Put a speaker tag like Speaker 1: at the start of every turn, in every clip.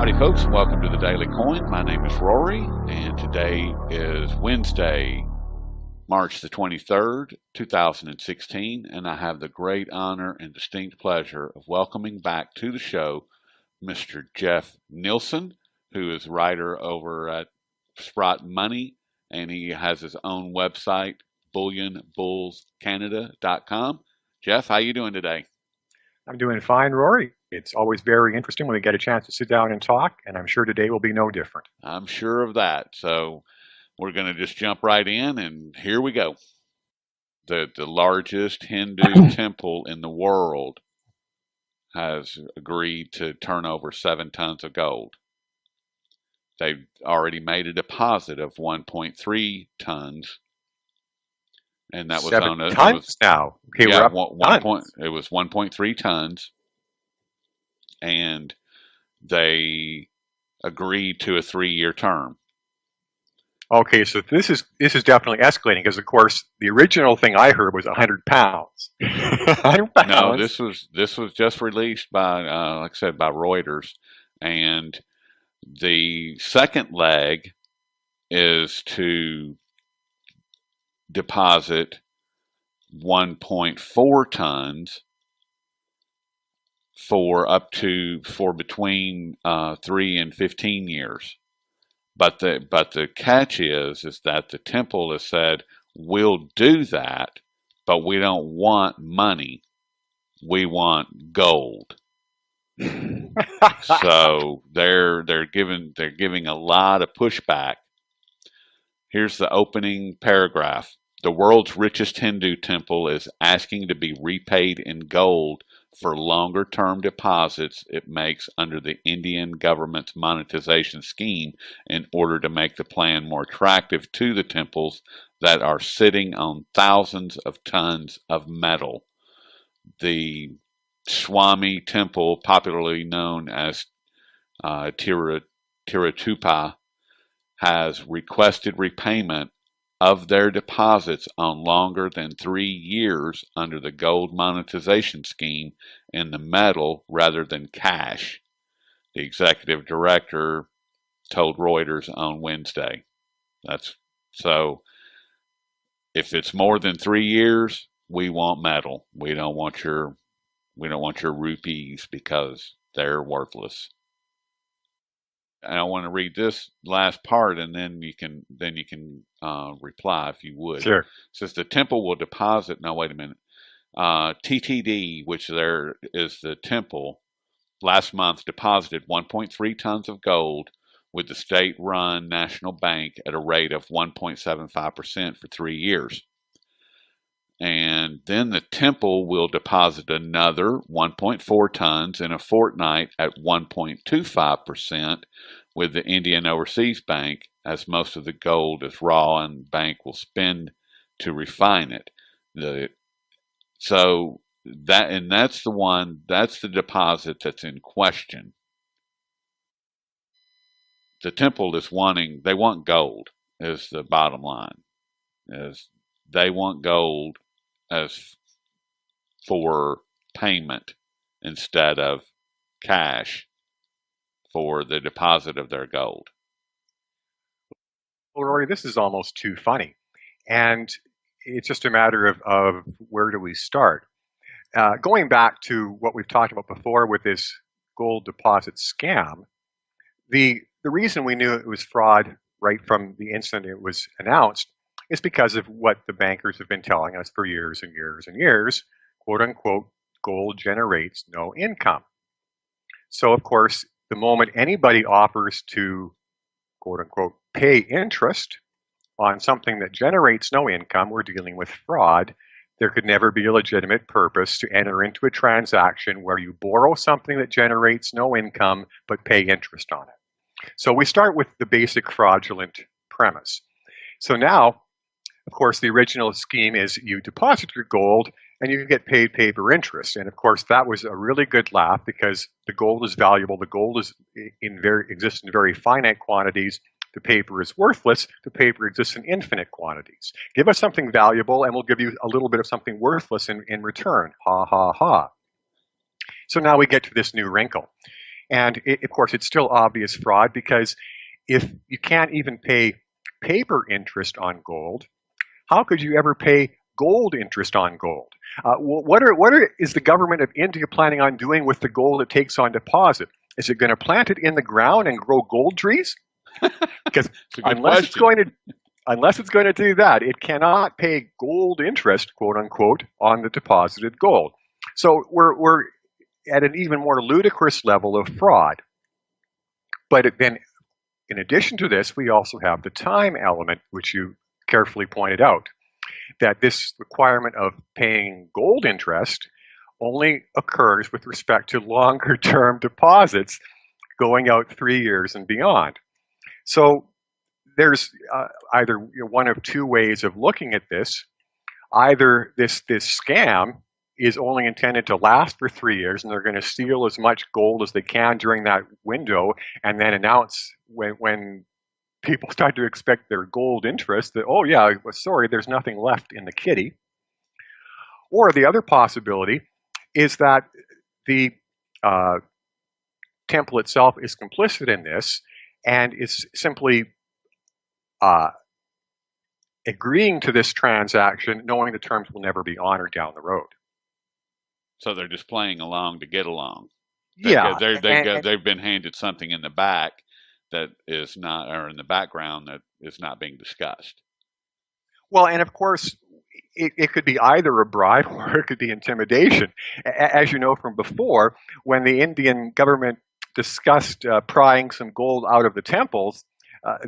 Speaker 1: Howdy, folks, and welcome to the Daily Coin. My name is Rory, and today is Wednesday, March the 23rd, 2016, and I have the great honor and distinct pleasure of welcoming back to the show Mr. Jeff Nielson, who is writer over at Sprott Money, and he has his own website, bullionbullscanada.com. Jeff, how you doing today?
Speaker 2: I'm doing fine, Rory. It's always very interesting when we get a chance to sit down and talk, and I'm sure today will be no different.
Speaker 1: I'm sure of that. So we're going to just jump right in, and here we go. The largest Hindu temple in the world has agreed to turn over 7 tons of gold. They've already made a deposit of 1.3 tons, and that was
Speaker 2: Seven
Speaker 1: on a it
Speaker 2: tons
Speaker 1: was
Speaker 2: now. Okay,
Speaker 1: yeah
Speaker 2: we're up
Speaker 1: one point
Speaker 2: tons.
Speaker 1: it was 1.3 tons, and they agreed to a 3-year term.
Speaker 2: Okay, so this is definitely escalating because, of course, the original thing I heard was 100 pounds. 100
Speaker 1: No,
Speaker 2: pounds.
Speaker 1: this was just released by, like I said, by Reuters, and the second leg is to deposit 1.4 tons for between 3 and 15 years. But the catch is that the temple has said we'll do that, but we don't want money. We want gold. So they're giving a lot of pushback. Here's the opening paragraph. The world's richest Hindu temple is asking to be repaid in gold for longer term deposits it makes under the Indian government's monetization scheme in order to make the plan more attractive to the temples that are sitting on thousands of tons of metal. The Swami temple, popularly known as Tiruthupa, has requested repayment of their deposits on longer than 3 years under the gold monetization scheme in the metal rather than cash, the executive director told Reuters on Wednesday. That's so if it's more than 3 years, we want metal. We don't want your rupees because they're worthless. And I want to read this last part, and then you can reply if you would. It
Speaker 2: Sure.
Speaker 1: says the temple will deposit. No, wait a minute. TTD, which there is the temple, last month deposited 1.3 tons of gold with the state-run national bank at a rate of 1.75% for 3 years. And then the temple will deposit another 1.4 tons in a fortnight at 1.25% with the Indian Overseas Bank, as most of the gold is raw and the bank will spend to refine it. That's the deposit that's in question. The temple they want gold is the bottom line. Is they want gold as for payment instead of cash for the deposit of their gold.
Speaker 2: Well, Rory, this is almost too funny. And it's just a matter of where do we start? Going back to what we've talked about before with this gold deposit scam, the reason we knew it was fraud right from the instant it was announced is because of what the bankers have been telling us for years and years and years. Quote unquote, gold generates no income. So, of course, the moment anybody offers to, quote unquote, pay interest on something that generates no income, we're dealing with fraud. There could never be a legitimate purpose to enter into a transaction where you borrow something that generates no income but pay interest on it. So we start with the basic fraudulent premise. So now, of course, the original scheme is you deposit your gold and you get paid paper interest. And of course, that was a really good laugh because the gold is valuable. The gold exists in very finite quantities. The paper is worthless. The paper exists in infinite quantities. Give us something valuable and we'll give you a little bit of something worthless in return. Ha, ha, ha. So now we get to this new wrinkle. And of course, it's still obvious fraud because if you can't even pay paper interest on gold, how could you ever pay gold interest on gold? Is the government of India planning on doing with the gold it takes on deposit? Is it going to plant it in the ground and grow gold trees? Because
Speaker 1: It's a good
Speaker 2: unless it's
Speaker 1: question.
Speaker 2: going to unless it's going to do that, it cannot pay gold interest, quote unquote, on the deposited gold. So we're at an even more ludicrous level of fraud. But then, in addition to this, we also have the time element, which you carefully pointed out, that this requirement of paying gold interest only occurs with respect to longer term deposits going out 3 years and beyond. So there's either one of two ways of looking at this. Either this scam is only intended to last for 3 years, and they're going to steal as much gold as they can during that window, and then announce when people start to expect their gold interest that, oh yeah, sorry, there's nothing left in the kitty. Or the other possibility is that the uh, temple itself is complicit in this and is simply uh, agreeing to this transaction, knowing the terms will never be honored down the road.
Speaker 1: So they're just playing along to get along.
Speaker 2: Yeah,
Speaker 1: They've been handed something in the back that is not, or in the background that is not being discussed.
Speaker 2: well, and of course, it could be either a bribe or it could be intimidation. As you know from before, when the Indian government discussed prying some gold out of the temples,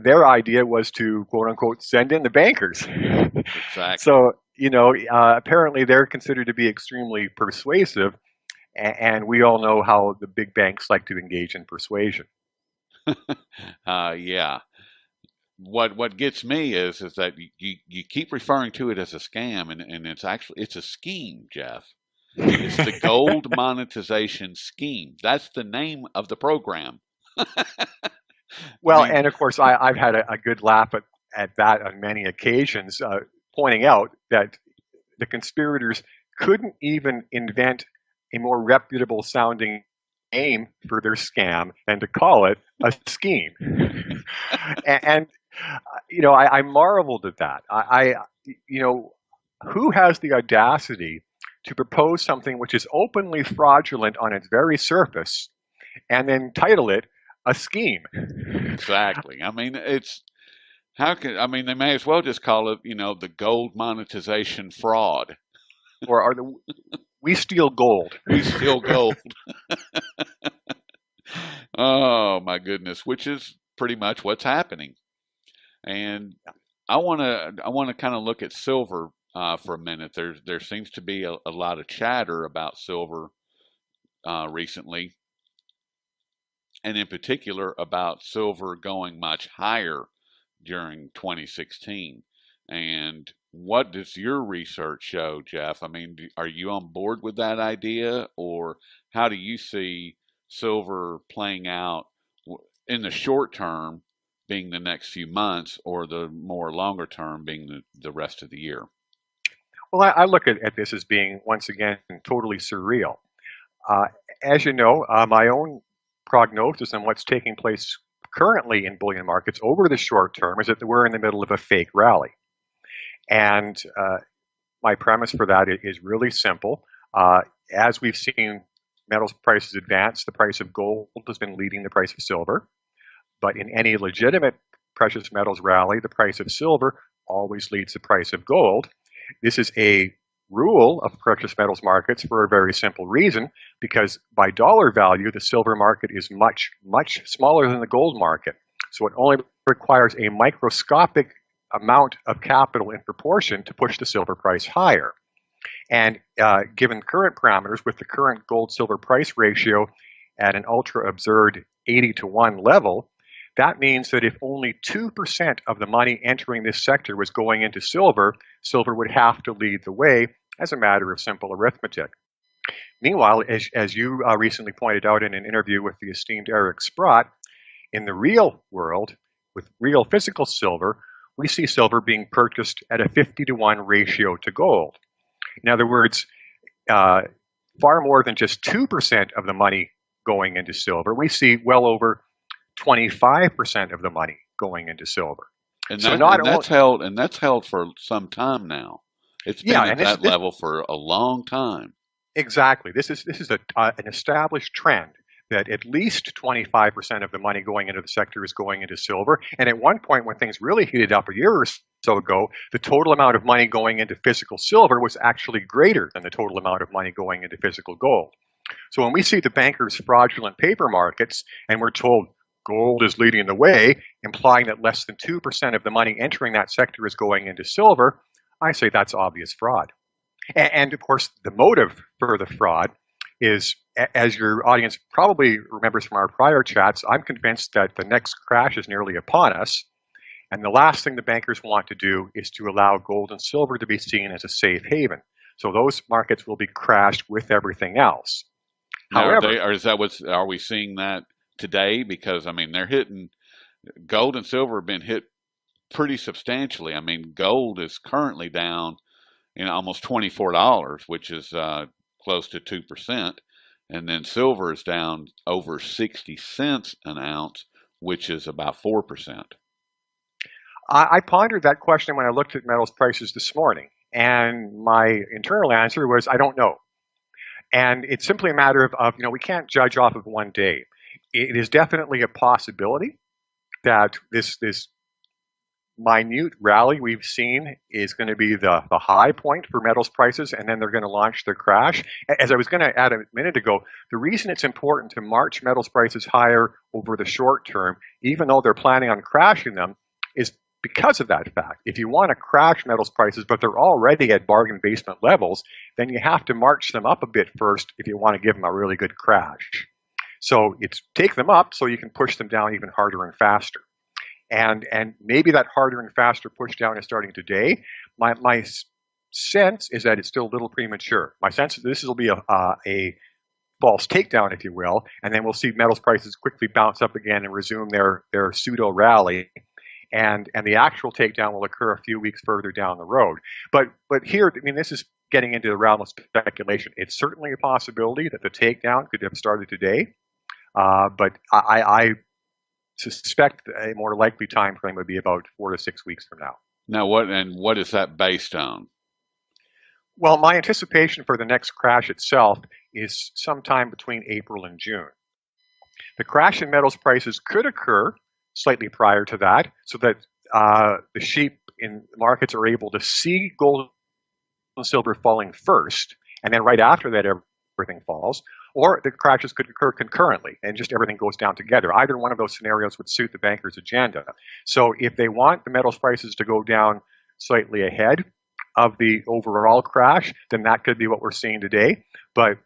Speaker 2: their idea was to, quote unquote, send in the bankers.
Speaker 1: Exactly.
Speaker 2: So, apparently they're considered to be extremely persuasive, and we all know how the big banks like to engage in persuasion.
Speaker 1: Yeah. What gets me is that you keep referring to it as a scam, and it's a scheme, Jeff. It's the gold monetization scheme. That's the name of the program. I
Speaker 2: Well,
Speaker 1: mean,
Speaker 2: and of course, I've had a good laugh at that on many occasions, pointing out that the conspirators couldn't even invent a more reputable sounding name for their scam than to call it a scheme. And I marveled at that. You know, who has the audacity to propose something which is openly fraudulent on its very surface and then title it a scheme?
Speaker 1: exactly. I mean, I mean, they may as well just call it, the gold monetization fraud.
Speaker 2: Or we steal gold?
Speaker 1: We steal gold. Oh my goodness, which is pretty much what's happening. And I want to kind of look at silver for a minute. There seems to be a lot of chatter about silver recently, and in particular about silver going much higher during 2016. And what does your research show, Jeff? I mean, are you on board with that idea, or how do you see silver playing out in the short term, being the next few months, or the more longer term being the rest of the year?
Speaker 2: Well, I look at this as being, once again, totally surreal. Uh, as you know, my own prognosis on what's taking place currently in bullion markets over the short term is that we're in the middle of a fake rally. And my premise for that is really simple. As we've seen metals prices advance, the price of gold has been leading the price of silver. But in any legitimate precious metals rally, the price of silver always leads the price of gold. This is a rule of precious metals markets for a very simple reason, because by dollar value, the silver market is much, much smaller than the gold market. So it only requires a microscopic amount of capital in proportion to push the silver price higher. And given current parameters, with the current gold-silver price ratio at an ultra absurd 80-to-1 level, that means that if only 2% of the money entering this sector was going into silver, silver would have to lead the way as a matter of simple arithmetic. Meanwhile, as you recently pointed out in an interview with the esteemed Eric Sprott, in the real world, with real physical silver, we see silver being purchased at a 50-to-1 ratio to gold. In other words, far more than just 2% of the money going into silver. We see well over 25% of the money going into silver.
Speaker 1: And
Speaker 2: So
Speaker 1: that
Speaker 2: not
Speaker 1: and
Speaker 2: only,
Speaker 1: that's held for some time now. It's
Speaker 2: yeah,
Speaker 1: been
Speaker 2: and
Speaker 1: at
Speaker 2: this
Speaker 1: that
Speaker 2: this
Speaker 1: level for a long time.
Speaker 2: exactly, this is an established trend that at least 25% of the money going into the sector is going into silver. And at one point, when things really heated up a year or so ago, the total amount of money going into physical silver was actually greater than the total amount of money going into physical gold. So when we see the bankers' fraudulent paper markets and we're told gold is leading the way, implying that less than 2% of the money entering that sector is going into silver, I say that's obvious fraud. And of course, the motive for the fraud is, as your audience probably remembers from our prior chats, I'm convinced that the next crash is nearly upon us. And the last thing the bankers want to do is to allow gold and silver to be seen as a safe haven. So those markets will be crashed with everything else.
Speaker 1: Now,
Speaker 2: However,
Speaker 1: are we seeing that today? Because I mean, they're hitting gold and silver have been hit pretty substantially. I mean, gold is currently down almost $24, which is close to 2%, and then silver is down over 60 cents an ounce, which is about 4%.
Speaker 2: I pondered that question when I looked at metals prices this morning. And my internal answer was, I don't know. And it's simply a matter of we can't judge off of one day. It is definitely a possibility that this minute rally we've seen is going to be the high point for metals prices, and then they're going to launch their crash. As I was going to add a minute ago, the reason it's important to march metals prices higher over the short term, even though they're planning on crashing them, is because of that fact. If you want to crash metals prices, but they're already at bargain basement levels, then you have to march them up a bit first if you want to give them a really good crash. So it's take them up so you can push them down even harder and faster. And maybe that harder and faster push down is starting today. My sense is that it's still a little premature. My sense is this will be a false takedown, if you will, and then we'll see metals prices quickly bounce up again and resume their pseudo rally. And the actual takedown will occur a few weeks further down the road. But here, I mean, this is getting into the realm of speculation. It's certainly a possibility that the takedown could have started today, but I suspect a more likely time frame would be about 4 to 6 weeks from now.
Speaker 1: Now, what is that based on?
Speaker 2: Well, my anticipation for the next crash itself is sometime between April and June. The crash in metals prices could occur slightly prior to that, so that the sheep in markets are able to see gold and silver falling first, and then right after that everything falls. Or the crashes could occur concurrently and just everything goes down together. Either one of those scenarios would suit the bankers' agenda. So if they want the metals prices to go down slightly ahead of the overall crash, then that could be what we're seeing today. But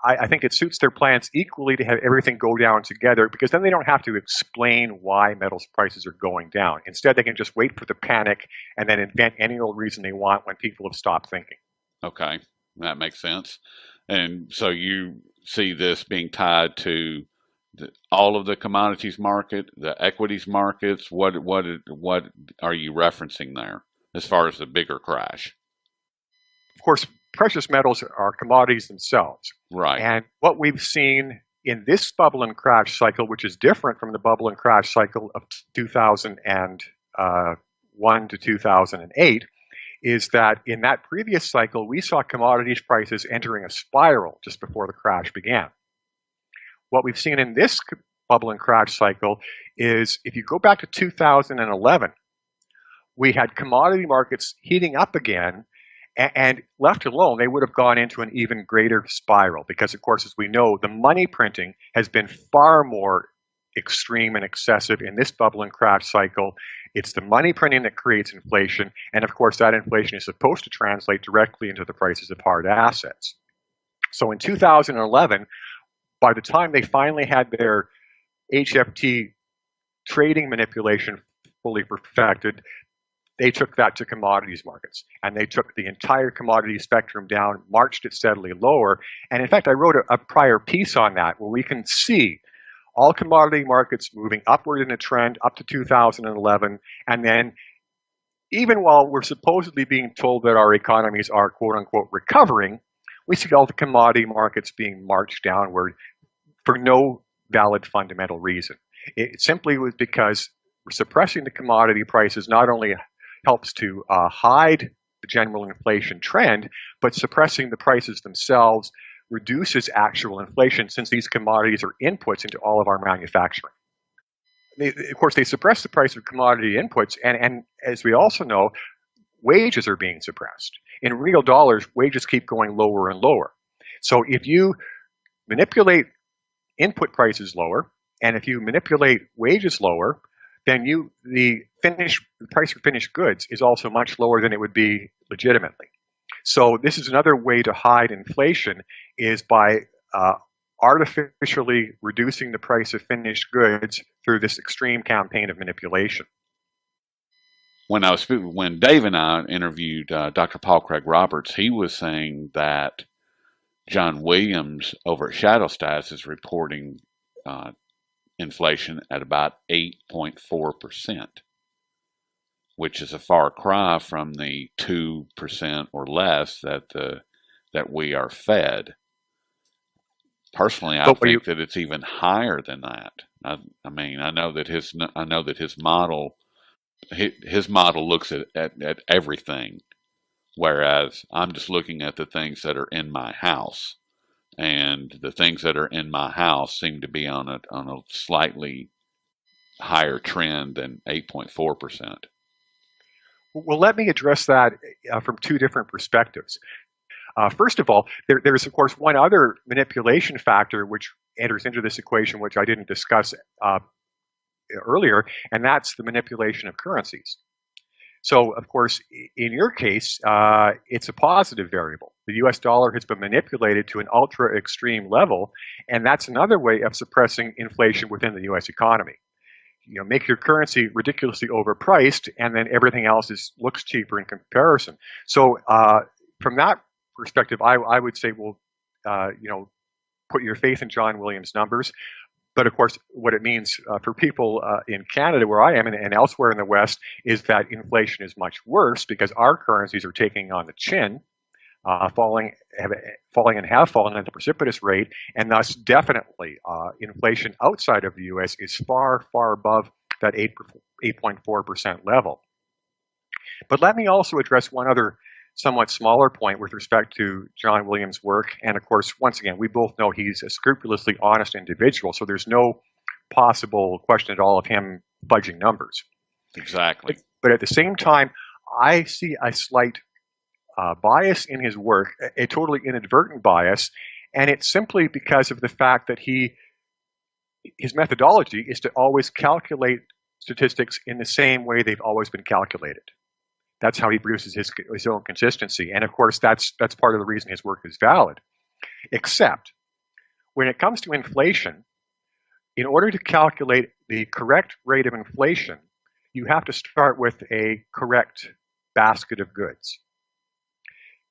Speaker 2: I think it suits their plans equally to have everything go down together, because then they don't have to explain why metals prices are going down. Instead, they can just wait for the panic and then invent any old reason they want when people have stopped thinking.
Speaker 1: Okay, that makes sense. And so you see this being tied to all of the commodities market, the equities markets. What are you referencing there as far as the bigger crash?
Speaker 2: Of course, precious metals are commodities themselves.
Speaker 1: Right.
Speaker 2: And what we've seen in this bubble and crash cycle, which is different from the bubble and crash cycle of 2001 to 2008, is that in that previous cycle, we saw commodities prices entering a spiral just before the crash began. What we've seen in this bubble and crash cycle is, if you go back to 2011, we had commodity markets heating up again, and left alone, they would have gone into an even greater spiral because, of course, as we know, the money printing has been far more extreme and excessive in this bubble and crash cycle. It's the money printing that creates inflation, and of course, that inflation is supposed to translate directly into the prices of hard assets. So in 2011, by the time they finally had their HFT trading manipulation fully perfected, they took that to commodities markets, and they took the entire commodity spectrum down, marched it steadily lower. And in fact, I wrote a prior piece on that where we can see all commodity markets moving upward in a trend up to 2011. And then even while we're supposedly being told that our economies are quote unquote recovering, we see all the commodity markets being marched downward for no valid fundamental reason. It simply was because suppressing the commodity prices not only helps to hide the general inflation trend, but suppressing the prices themselves reduces actual inflation since these commodities are inputs into all of our manufacturing. Of course, they suppress the price of commodity inputs, and as we also know, wages are being suppressed. In real dollars, wages keep going lower and lower. So if you manipulate input prices lower, and if you manipulate wages lower, then the price for finished goods is also much lower than it would be legitimately. So this is another way to hide inflation, is by artificially reducing the price of finished goods through this extreme campaign of manipulation.
Speaker 1: When Dave and I interviewed Dr. Paul Craig Roberts, he was saying that John Williams over at Shadow Stats is reporting inflation at about 8.4%, which is a far cry from the 2% or less that we are fed. Personally, I think that it's even higher than that. I mean, I know that his model looks at everything, whereas I'm just looking at the things that are in my house, and the things that are in my house seem to be on a slightly higher trend than 8.4%.
Speaker 2: Well, let me address that from two different perspectives. First of all, there's of course one other manipulation factor which enters into this equation, which I didn't discuss earlier, and that's the manipulation of currencies. So, of course, in your case, it's a positive variable. The US dollar has been manipulated to an ultra extreme level, and that's another way of suppressing inflation within the US economy. You know, make your currency ridiculously overpriced, and then everything else looks cheaper in comparison. So, from that perspective, I would say, well, put your faith in John Williams' numbers. But of course, what it means for people in Canada, where I am, and elsewhere in the West, is that inflation is much worse because our currencies are taking on the chin, falling and have fallen at a precipitous rate, and thus definitely inflation outside of the U.S. is far, far above that 8.4% level. But let me also address one other somewhat smaller point with respect to John Williams' work. And of course, once again, we both know he's a scrupulously honest individual, so there's no possible question at all of him fudging numbers.
Speaker 1: Exactly.
Speaker 2: But at the same time, I see a slight bias in his work, a totally inadvertent bias, and it's simply because of the fact that his methodology is to always calculate statistics in the same way they've always been calculated. That's how he produces his own consistency. And of course, that's part of the reason his work is valid. Except when it comes to inflation, in order to calculate the correct rate of inflation, you have to start with a correct basket of goods.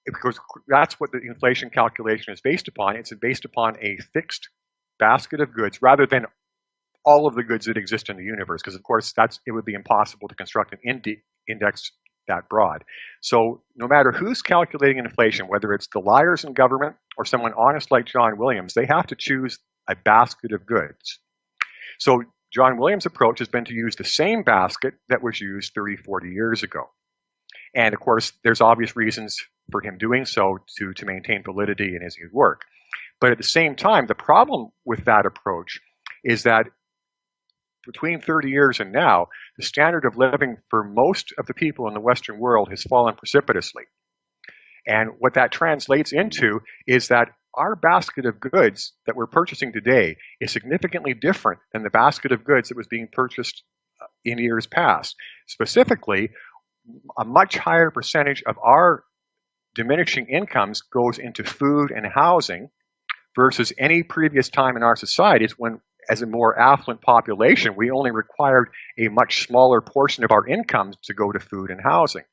Speaker 2: Because that's what the inflation calculation is based upon. It's based upon a fixed basket of goods rather than all of the goods that exist in the universe. Because of course, it would be impossible to construct an index that broad. So no matter who's calculating inflation, whether it's the liars in government or someone honest like John Williams, they have to choose a basket of goods. So John Williams' approach has been to use the same basket that was used 30, 40 years ago. And of course, there's obvious reasons for him doing so to maintain validity in his work. But at the same time, the problem with that approach is that between 30 years and now, the standard of living for most of the people in the Western world has fallen precipitously. And what that translates into is that our basket of goods that we're purchasing today is significantly different than the basket of goods that was being purchased in years past. Specifically, a much higher percentage of our diminishing incomes goes into food and housing versus any previous time in our societies when, as a more affluent population, we only required a much smaller portion of our incomes to go to food and housing.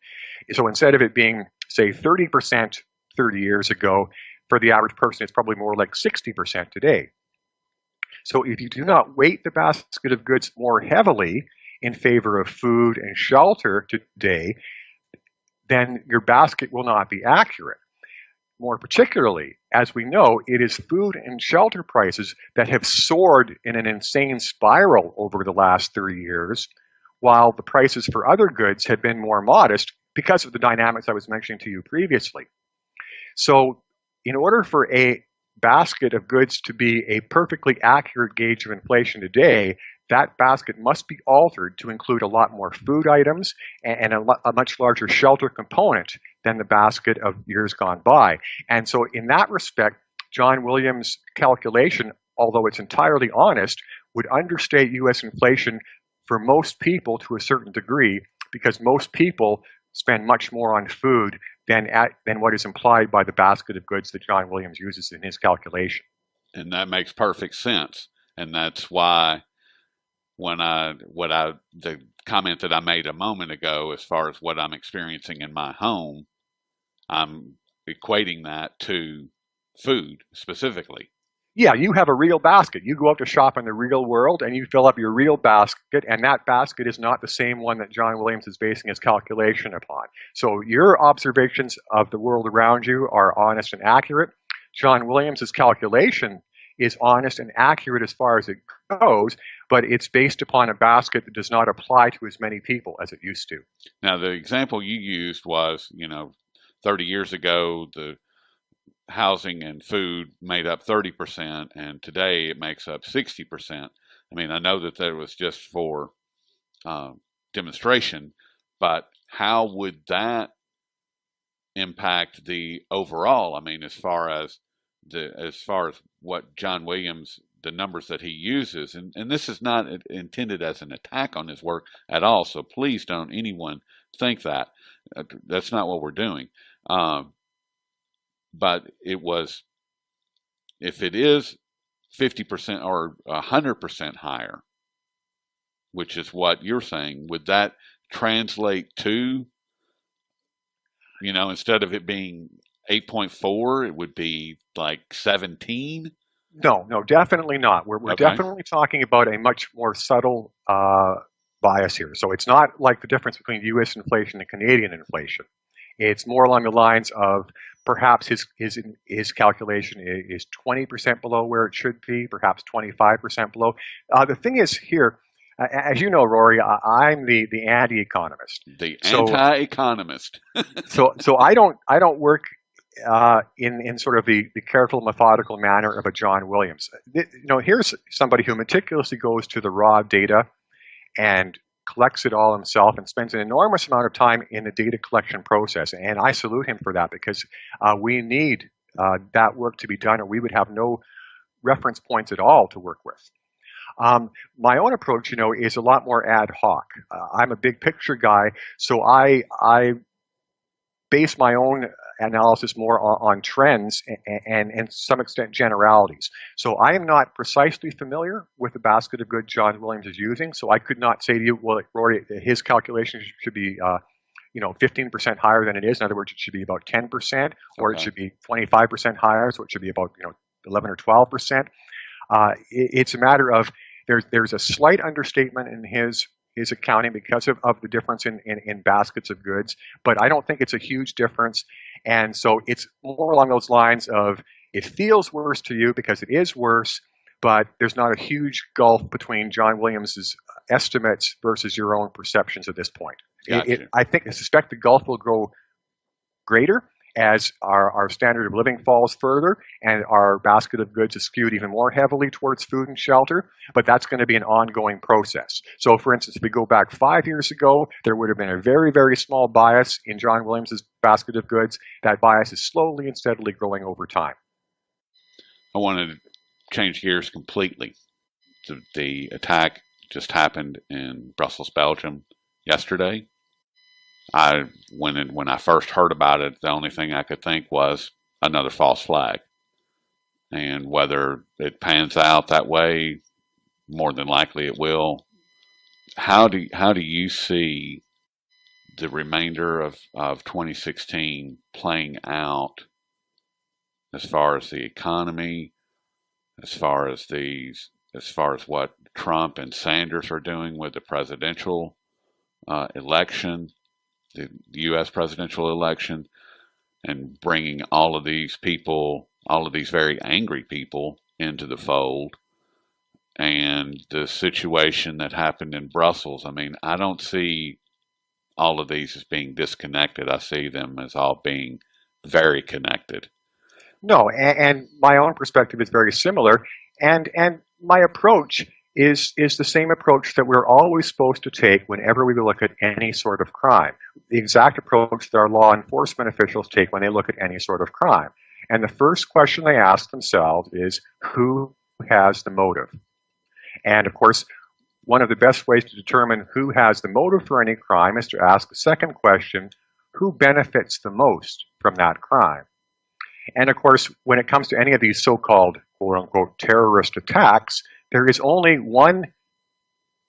Speaker 2: So instead of it being, say, 30% 30 years ago, for the average person, it's probably more like 60% today. So if you do not weight the basket of goods more heavily in favor of food and shelter today, then your basket will not be accurate. more particularly, as we know, it is food and shelter prices that have soared in an insane spiral over the last 30 years, while the prices for other goods have been more modest because of the dynamics I was mentioning to you previously. So, in order for a basket of goods to be a perfectly accurate gauge of inflation today, that basket must be altered to include a lot more food items and a much larger shelter component than the basket of years gone by. And so, in that respect, John Williams' calculation, although it's entirely honest, would understate US inflation for most people to a certain degree because most people spend much more on food than what is implied by the basket of goods that John Williams uses in his calculation.
Speaker 1: And that makes perfect sense. And that's why the comment that I made a moment ago, as far as what I'm experiencing in my home, I'm equating that to food specifically.
Speaker 2: Yeah, you have a real basket. You go out to shop in the real world and you fill up your real basket, and that basket is not the same one that John Williams is basing his calculation upon. So your observations of the world around you are honest and accurate. John Williams's calculation is honest and accurate as far as it goes, but it's based upon a basket that does not apply to as many people as it used to.
Speaker 1: Now, the example you used was, 30 years ago, the housing and food made up 30%, and today it makes up 60%. I mean, I know that was just for demonstration, but how would that impact the overall? I mean, as far as what John Williams, the numbers that he uses, and this is not intended as an attack on his work at all. So please don't anyone think that. That's not what we're doing. But if it is 50% or 100% higher, which is what you're saying, would that translate to, instead of it being 8.4, it would be like 17?
Speaker 2: No, definitely not. We're
Speaker 1: Okay.
Speaker 2: definitely talking about a much more subtle bias here. So it's not like the difference between U.S. inflation and Canadian inflation. It's more along the lines of perhaps his calculation is 20% below where it should be, perhaps 25% below. The thing is here, as you know, Rory, I'm the anti-economist.
Speaker 1: The anti-economist.
Speaker 2: So I don't work in sort of the careful, methodical manner of a John Williams. Here's somebody who meticulously goes to the raw data and collects it all himself and spends an enormous amount of time in the data collection process. And I salute him for that because we need that work to be done or we would have no reference points at all to work with. My own approach, is a lot more ad hoc. I'm a big picture guy, so I base my own analysis more on trends and to some extent generalities. So I am not precisely familiar with the basket of goods John Williams is using. So I could not say to you, well, Rory, his calculations should be 15% higher than it is. In other words, it should be about 10%, or it should be 25% higher, so it should be about 11 or 12%. It's a matter of there's a slight understatement in his accounting because of the difference in baskets of goods, but I don't think it's a huge difference. And so it's more along those lines of it feels worse to you because it is worse, but there's not a huge gulf between John Williams's estimates versus your own perceptions at this point.
Speaker 1: Gotcha.
Speaker 2: I suspect the gulf will grow greater as our standard of living falls further and our basket of goods is skewed even more heavily towards food and shelter, but that's going to be an ongoing process. So for instance, if we go back 5 years ago, there would have been a very, very small bias in John Williams's basket of goods. That bias is slowly and steadily growing over time.
Speaker 1: I want to change gears completely. The attack just happened in Brussels, Belgium yesterday. When I first heard about it, the only thing I could think was another false flag. And whether it pans out that way, more than likely it will. How do you see the remainder of 2016 playing out as far as the economy, as far as what Trump and Sanders are doing with the presidential election? The U.S. presidential election, and bringing all of these people, all of these very angry people into the fold. And the situation that happened in Brussels, I mean, I don't see all of these as being disconnected. I see them as all being very connected.
Speaker 2: No, and my own perspective is very similar, and my approach is the same approach that we're always supposed to take whenever we look at any sort of crime. The exact approach that our law enforcement officials take when they look at any sort of crime. And the first question they ask themselves is, who has the motive? And of course, one of the best ways to determine who has the motive for any crime is to ask the second question, who benefits the most from that crime? And of course, when it comes to any of these so-called quote-unquote terrorist attacks, there is only one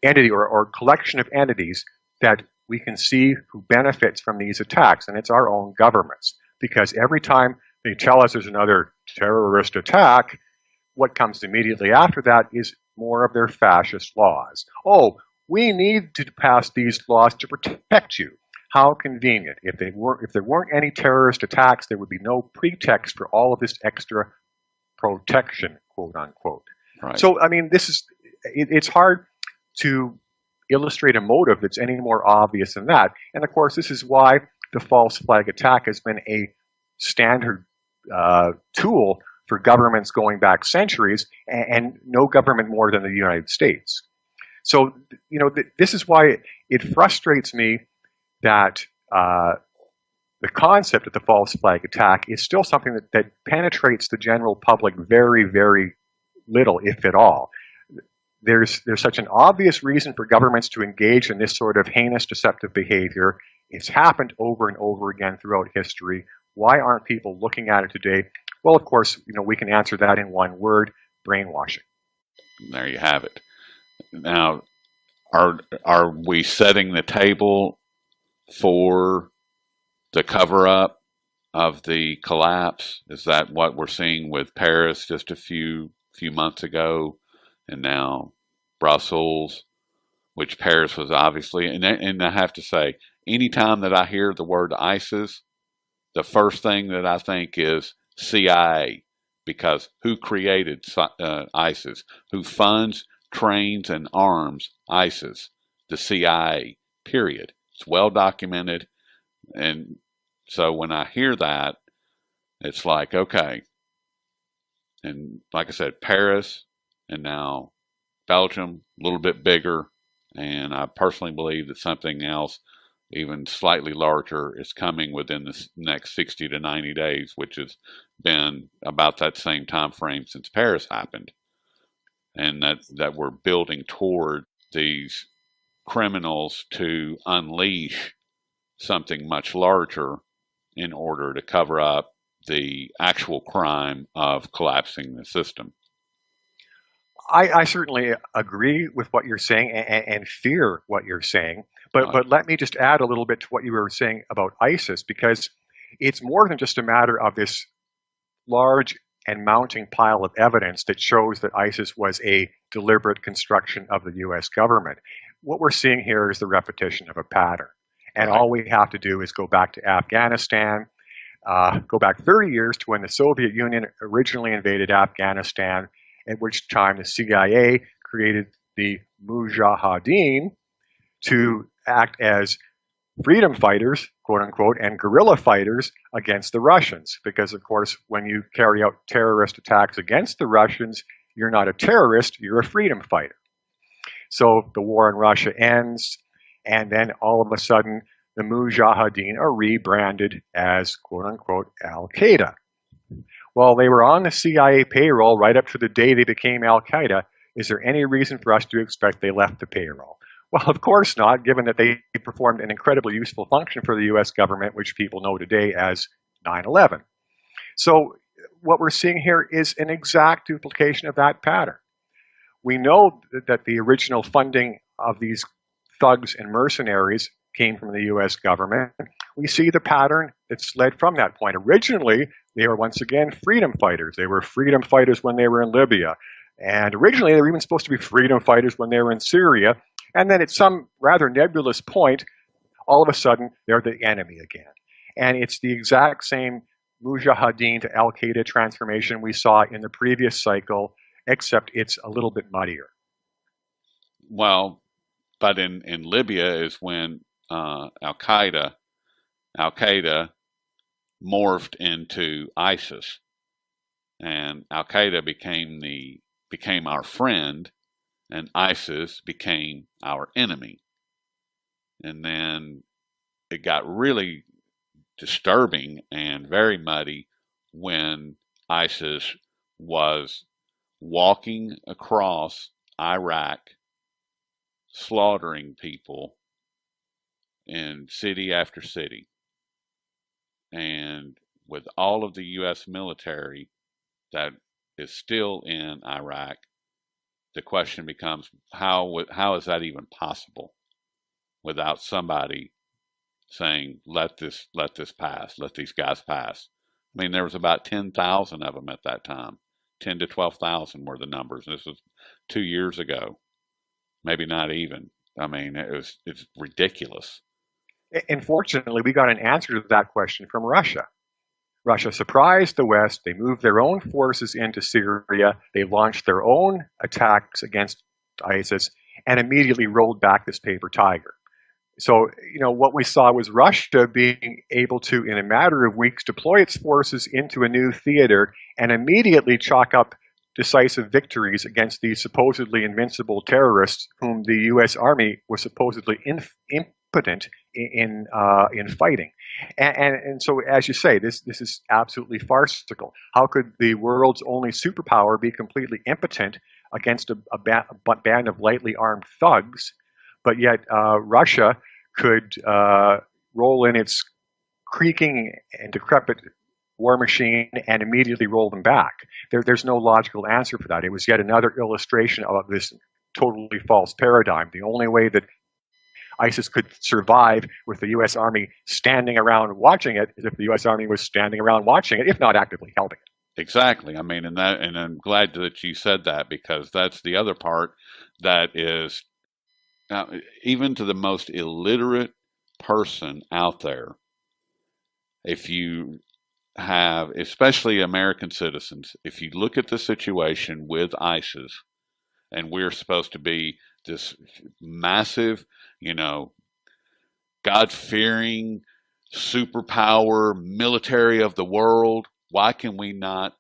Speaker 2: entity or collection of entities that we can see who benefits from these attacks, and it's our own governments. Because every time they tell us there's another terrorist attack, what comes immediately after that is more of their fascist laws. Oh, we need to pass these laws to protect you. How convenient. If there weren't any terrorist attacks, there would be no pretext for all of this extra protection, quote unquote.
Speaker 1: Right.
Speaker 2: So, I mean, it's hard to illustrate a motive that's any more obvious than that. And of course, this is why the false flag attack has been a standard tool for governments going back centuries, and no government more than the United States. So, you know, this is why it frustrates me that the concept of the false flag attack is still something that penetrates the general public very, very little, if at all. There's such an obvious reason for governments to engage in this sort of heinous, deceptive behavior. It's happened over and over again throughout history. Why aren't people looking at it today? Well, of course, you know, we can answer that in one word: brainwashing.
Speaker 1: There you have it. Now, are we setting the table for the cover-up of the collapse? Is that what we're seeing with Paris just a few months ago, and now Brussels, which Paris was obviously, and I have to say, anytime that I hear the word ISIS, the first thing that I think is CIA, because who created ISIS? Who funds, trains, and arms ISIS? The CIA, period. It's well documented. And so when I hear that, it's like, okay. And like I said, Paris and now Belgium, a little bit bigger. And I personally believe that something else, even slightly larger, is coming within the next 60 to 90 days, which has been about that same time frame since Paris happened. And that we're building toward these criminals to unleash something much larger in order to cover up the actual crime of collapsing the system.
Speaker 2: I certainly agree with what you're saying and fear what you're saying. But let me just add a little bit to what you were saying about ISIS, because it's more than just a matter of this large and mounting pile of evidence that shows that ISIS was a deliberate construction of the U.S. government. What we're seeing here is the repetition of a pattern. And all we have to do is go back to Afghanistan, go back 30 years to when the Soviet Union originally invaded Afghanistan, at which time the CIA created the Mujahideen to act as freedom fighters, quote unquote, and guerrilla fighters against the Russians. Because, of course, when you carry out terrorist attacks against the Russians, you're not a terrorist, you're a freedom fighter. So the war in Russia ends, and then all of a sudden, the Mujahideen are rebranded as, quote unquote, Al-Qaeda. Well, they were on the CIA payroll right up to the day they became Al-Qaeda. Is there any reason for us to expect they left the payroll? Well, of course not, given that they performed an incredibly useful function for the U.S. government, which people know today as 9/11. So what we're seeing here is an exact duplication of that pattern. We know that the original funding of these thugs and mercenaries came from the U.S. government. We see the pattern that's led from that point. Originally, they were once again freedom fighters. They were freedom fighters when they were in Libya. And originally, they were even supposed to be freedom fighters when they were in Syria. And then at some rather nebulous point, all of a sudden, they're the enemy again. And it's the exact same Mujahideen to Al Qaeda transformation we saw in the previous cycle, except it's a little bit muddier.
Speaker 1: Well, but in Libya is when Al Qaeda morphed into ISIS, and Al Qaeda became our friend, and ISIS became our enemy. And then it got really disturbing and very muddy when ISIS was walking across Iraq, slaughtering people in city after city. And with all of the U.S. military that is still in Iraq, the question becomes how is that even possible without somebody saying let this pass, let these guys pass. I mean, there was about 10,000 of them at that time. 10 to 12,000 were the numbers. This was 2 years ago, maybe not even. I mean, it's ridiculous.
Speaker 2: Unfortunately, we got an answer to that question from Russia. Russia surprised the West. They moved their own forces into Syria. They launched their own attacks against ISIS and immediately rolled back this paper tiger. So, what we saw was Russia being able to, in a matter of weeks, deploy its forces into a new theater and immediately chalk up decisive victories against these supposedly invincible terrorists whom the U.S. Army was supposedly impotent in fighting. And so, as you say, this is absolutely farcical. How could the world's only superpower be completely impotent against a band of lightly armed thugs, but yet Russia could roll in its creaking and decrepit war machine and immediately roll them back? There's no logical answer for that. It was yet another illustration of this totally false paradigm. The only way that ISIS could survive with the U.S. Army standing around watching it is if the U.S. Army was standing around watching it, if not actively helping it.
Speaker 1: Exactly. I mean, and I'm glad that you said that, because that's the other part that is, even to the most illiterate person out there, if you have, especially American citizens, if you look at the situation with ISIS, and we're supposed to be this massive, God-fearing superpower military of the world, why can we not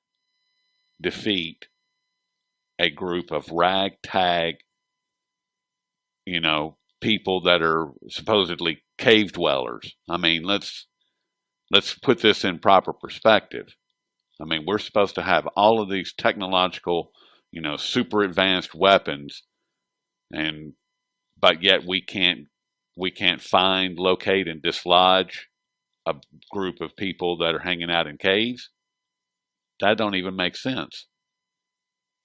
Speaker 1: defeat a group of ragtag, people that are supposedly cave dwellers? I mean, let's put this in proper perspective. I mean, we're supposed to have all of these technological, super advanced weapons, but yet we can't find, locate, and dislodge a group of people that are hanging out in caves. That don't even make sense.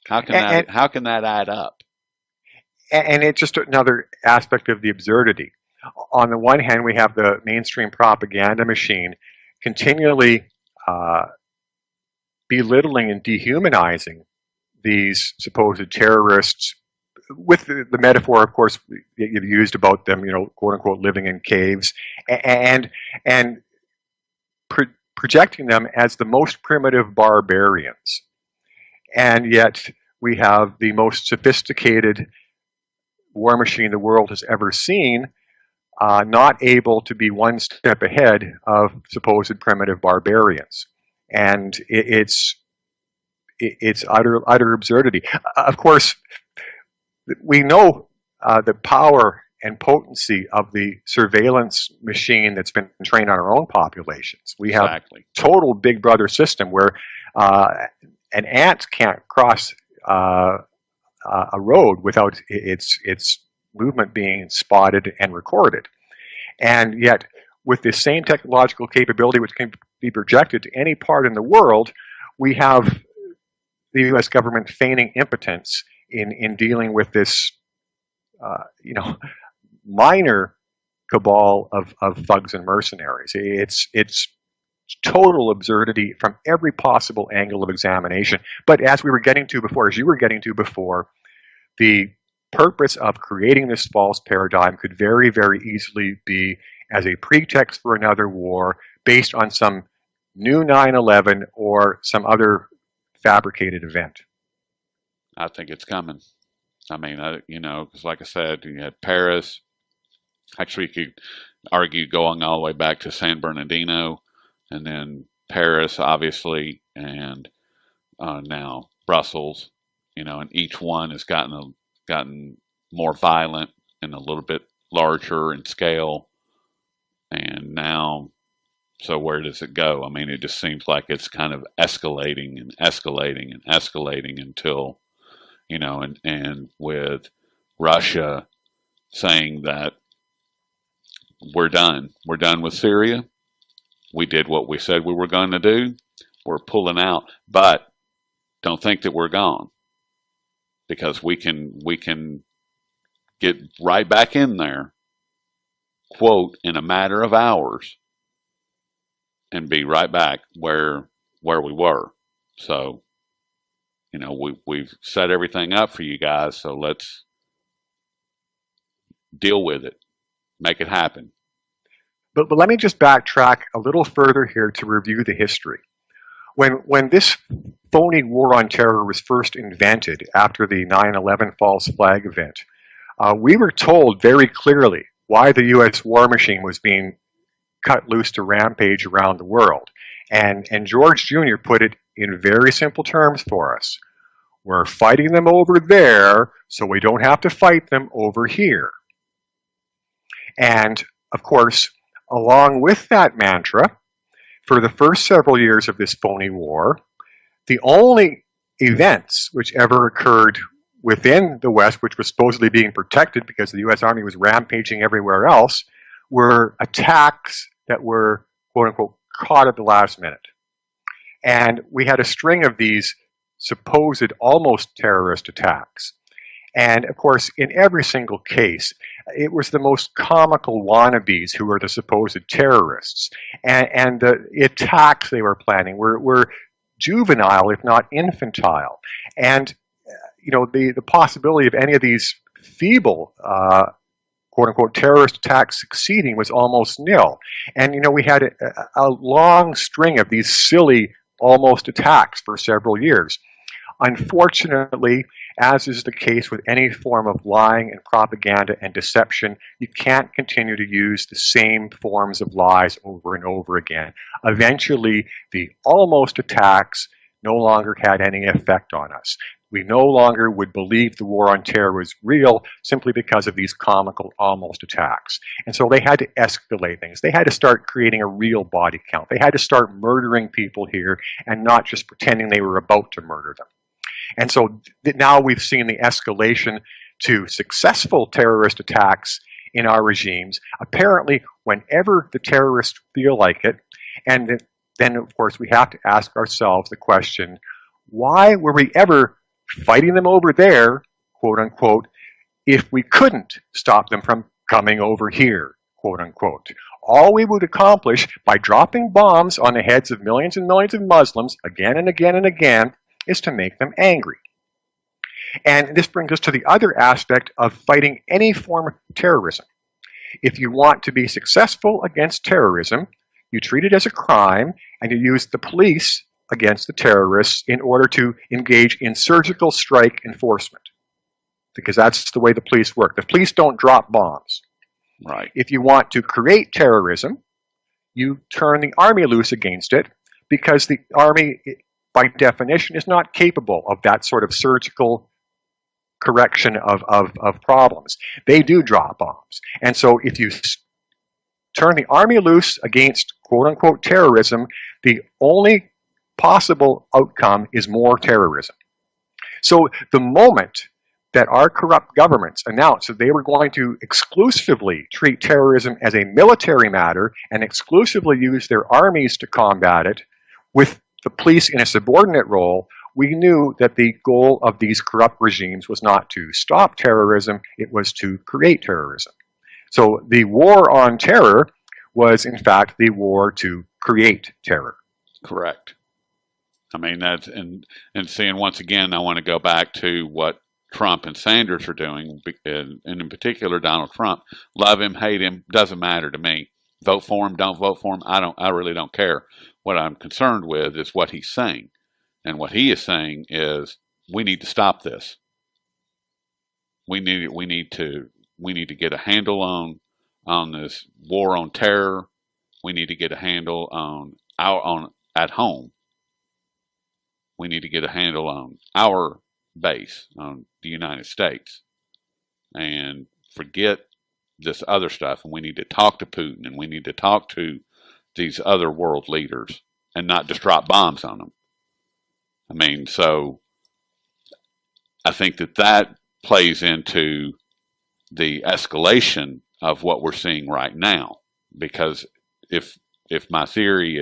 Speaker 1: How can
Speaker 2: And,
Speaker 1: that add up?
Speaker 2: and it's just another aspect of the absurdity. On the one hand, we have the mainstream propaganda machine continually belittling and dehumanizing these supposed terrorists, with the metaphor, of course, that you've used about them, quote unquote, living in caves, and projecting them as the most primitive barbarians. And yet we have the most sophisticated war machine the world has ever seen, not able to be one step ahead of supposed primitive barbarians. And it's utter absurdity. Of course, we know the power and potency of the surveillance machine that's been trained on our own populations. We have
Speaker 1: Exactly.
Speaker 2: total Big Brother system where an ant can't cross a road without its movement being spotted and recorded. And yet, with the same technological capability which can be projected to any part in the world, we have the U.S. government feigning impotence in dealing with this, minor cabal of thugs and mercenaries. It's total absurdity from every possible angle of examination. But as we were getting to before, as you were getting to before, the purpose of creating this false paradigm could very, very easily be as a pretext for another war, based on some new 9/11 or some other fabricated event?
Speaker 1: I think it's coming. I mean, because like I said, you had Paris. Actually, you could argue going all the way back to San Bernardino, and then Paris, obviously, and now Brussels. And each one has gotten more violent and a little bit larger in scale. And now, so where does it go? I mean, it just seems like it's kind of escalating and escalating and escalating until, and with Russia saying that we're done. We're done with Syria. We did what we said we were going to do. We're pulling out, but don't think that we're gone, because we can get right back in there, quote, in a matter of hours, and be right back where we were. So, we've set everything up for you guys, so let's deal with it, make it happen.
Speaker 2: But let me just backtrack a little further here to review the history. When this phony war on terror was first invented after the 9/11 false flag event, we were told very clearly why the U.S. war machine was being cut loose to rampage around the world. And George Jr. put it in very simple terms for us. We're fighting them over there, so we don't have to fight them over here. And, of course, along with that mantra, for the first several years of this phony war, the only events which ever occurred within the West, which was supposedly being protected because the U.S. Army was rampaging everywhere else, were attacks that were, quote unquote, caught at the last minute. And we had a string of these supposed almost terrorist attacks. And of course, in every single case, it was the most comical wannabes who were the supposed terrorists. And the attacks they were planning were juvenile, if not infantile. And, the possibility of any of these feeble, quote unquote, terrorist attacks succeeding was almost nil. And, we had a long string of these silly almost attacks for several years. Unfortunately, as is the case with any form of lying and propaganda and deception, you can't continue to use the same forms of lies over and over again. Eventually, the almost attacks no longer had any effect on us. We no longer would believe the war on terror was real simply because of these comical almost attacks. And so they had to escalate things. They had to start creating a real body count. They had to start murdering people here and not just pretending they were about to murder them. And so now we've seen the escalation to successful terrorist attacks in our regimes, apparently whenever the terrorists feel like it. And then, of course, we have to ask ourselves the question, why were we ever fighting them over there, quote unquote, if we couldn't stop them from coming over here, quote unquote? All we would accomplish by dropping bombs on the heads of millions and millions of Muslims again and again and again is to make them angry. And this brings us to the other aspect of fighting any form of terrorism. If you want to be successful against terrorism, you treat it as a crime and you use the police against the terrorists in order to engage in surgical strike enforcement. Because that's the way the police work. The police don't drop bombs.
Speaker 1: Right.
Speaker 2: If you want to create terrorism, you turn the army loose against it, because the army, by definition, is not capable of that sort of surgical correction of problems. They do drop bombs. And so if you turn the army loose against quote-unquote terrorism, the only possible outcome is more terrorism. So the moment that our corrupt governments announced that they were going to exclusively treat terrorism as a military matter and exclusively use their armies to combat it, with the police in a subordinate role, we knew that the goal of these corrupt regimes was not to stop terrorism, it was to create terrorism. So the war on terror was, in fact, the war to create terror.
Speaker 1: Correct. I mean, that's, and seeing, once again, I want to go back to what Trump and Sanders are doing, and in particular Donald Trump. Love him, hate him, doesn't matter to me. Vote for him, don't vote for him. I really don't care. What I'm concerned with is what he's saying. And what he is saying is we need to stop this. We need to get a handle on this war on terror. We need to get a handle on at home. We need to get a handle on our base, on the United States, and forget this other stuff. And we need to talk to Putin, and we need to talk to these other world leaders, and not just drop bombs on them. I mean, so I think that plays into the escalation of what we're seeing right now. Because if my theory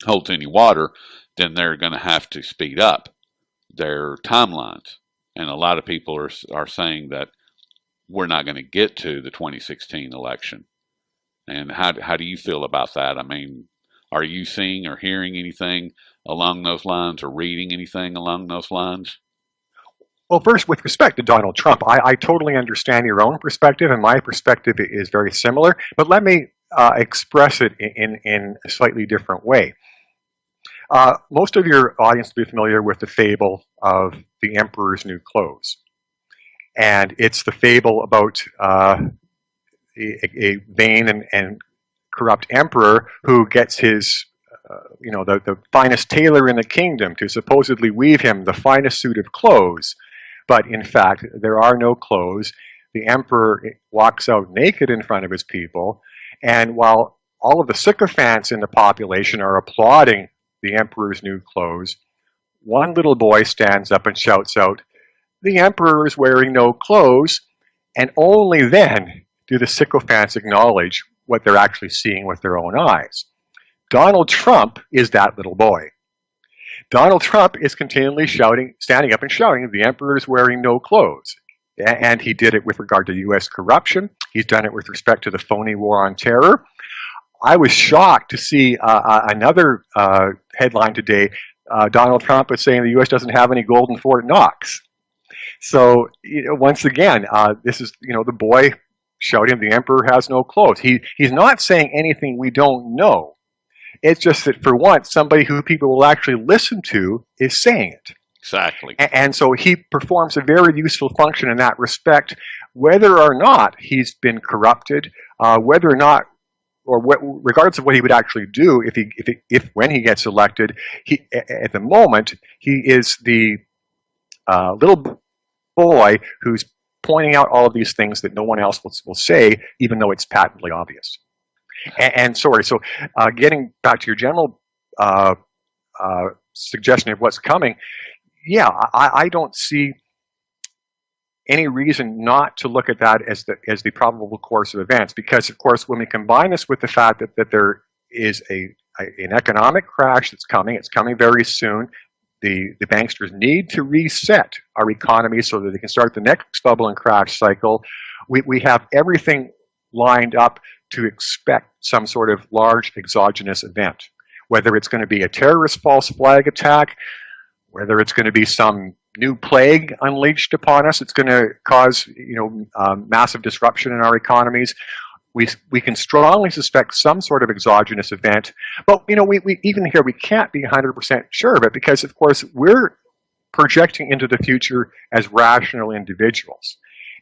Speaker 1: holds any water, then they're going to have to speed up their timelines. And a lot of people are saying that we're not going to get to the 2016 election. And how do you feel about that? I mean, are you seeing or hearing anything along those lines, or reading anything along those lines?
Speaker 2: Well, first, with respect to Donald Trump, I totally understand your own perspective, and my perspective is very similar. But let me express it in a slightly different way. Most of your audience will be familiar with the fable of the emperor's new clothes. And it's the fable about a vain and corrupt emperor who gets his, the finest tailor in the kingdom to supposedly weave him the finest suit of clothes. But in fact, there are no clothes. The emperor walks out naked in front of his people. And while all of the sycophants in the population are applauding the emperor's new clothes, one little boy stands up and shouts out, "The emperor is wearing no clothes," and only then do the sycophants acknowledge what they're actually seeing with their own eyes. Donald Trump is that little boy. Donald Trump is continually standing up and shouting, "The emperor is wearing no clothes." And he did it with regard to U.S. corruption. He's done it with respect to the phony war on terror. I was shocked to see another headline today. Donald Trump is saying the U.S. doesn't have any gold in Fort Knox. So once again, this is the boy shouting, "The emperor has no clothes." He's not saying anything we don't know. It's just that for once, somebody who people will actually listen to is saying it.
Speaker 1: Exactly.
Speaker 2: And so he performs a very useful function in that respect, whether or not he's been corrupted, whether or not, or regardless of what he would actually do if when he gets elected. At the moment, he is the little boy who's pointing out all of these things that no one else will say, even though it's patently obvious. And sorry, so getting back to your general suggestion of what's coming, yeah, I don't see any reason not to look at that as the probable course of events, because of course when we combine this with the fact that there is an economic crash that's coming, it's coming very soon. The banksters need to reset our economy so that they can start the next bubble and crash cycle. We have everything lined up to expect some sort of large exogenous event, whether it's going to be a terrorist false flag attack, whether it's going to be some new plague unleashed upon us. It's going to cause massive disruption in our economies. We can strongly suspect some sort of exogenous event, but we even here we can't be 100% sure of it, because of course we're projecting into the future as rational individuals,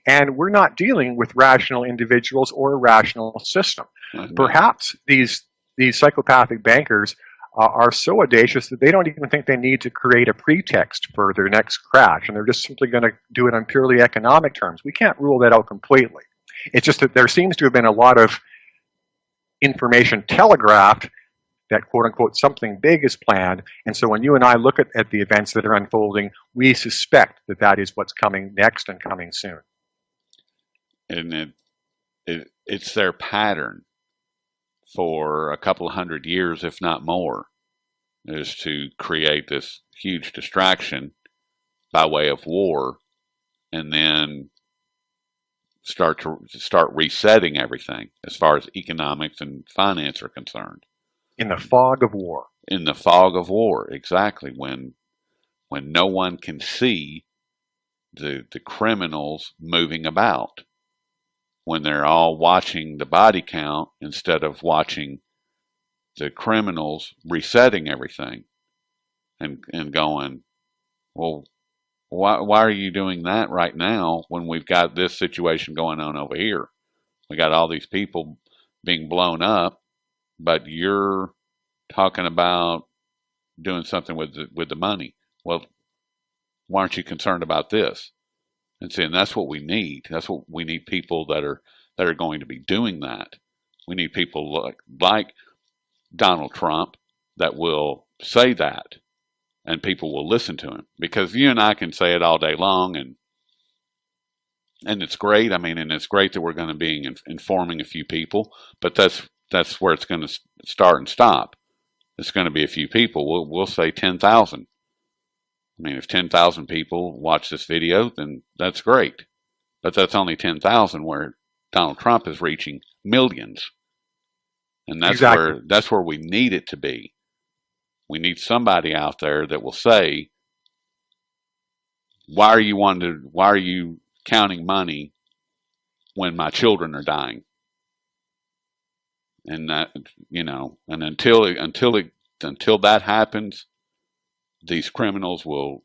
Speaker 2: and we're not dealing with rational individuals or a rational system. Mm-hmm. Perhaps these psychopathic bankers are so audacious that they don't even think they need to create a pretext for their next crash, and they're just simply going to do it on purely economic terms. We can't rule that out completely. It's just that there seems to have been a lot of information telegraphed that, quote unquote, something big is planned. And so when you and I look at the events that are unfolding, we suspect that is what's coming next and coming soon.
Speaker 1: And it's their pattern for a couple of hundred years, if not more, is to create this huge distraction by way of war, and then start resetting everything as far as economics and finance are concerned.
Speaker 2: In the fog of war.
Speaker 1: In the fog of war, exactly. When no one can see the criminals moving about. when they're all watching the body count instead of watching the criminals resetting everything and going, well, why are you doing that right now when we've got this situation going on over here? We got all these people being blown up, but you're talking about doing something with the money. Well, why aren't you concerned about this? And saying that's what we need. That's what we need, people that are going to be doing that. We need people like Donald Trump that will say that, and people will listen to him, because you and I can say it all day long, and it's great. I mean, and it's great that we're going to be informing a few people, but that's where it's going to start and stop. It's going to be a few people. We'll say 10,000. I mean, if 10,000 people watch this video, then that's great. But that's only 10,000, where Donald Trump is reaching millions. And
Speaker 2: Exactly.
Speaker 1: that's where we need it to be. We need somebody out there that will say, why are you counting money when my children are dying? And that, and until that happens, these criminals will.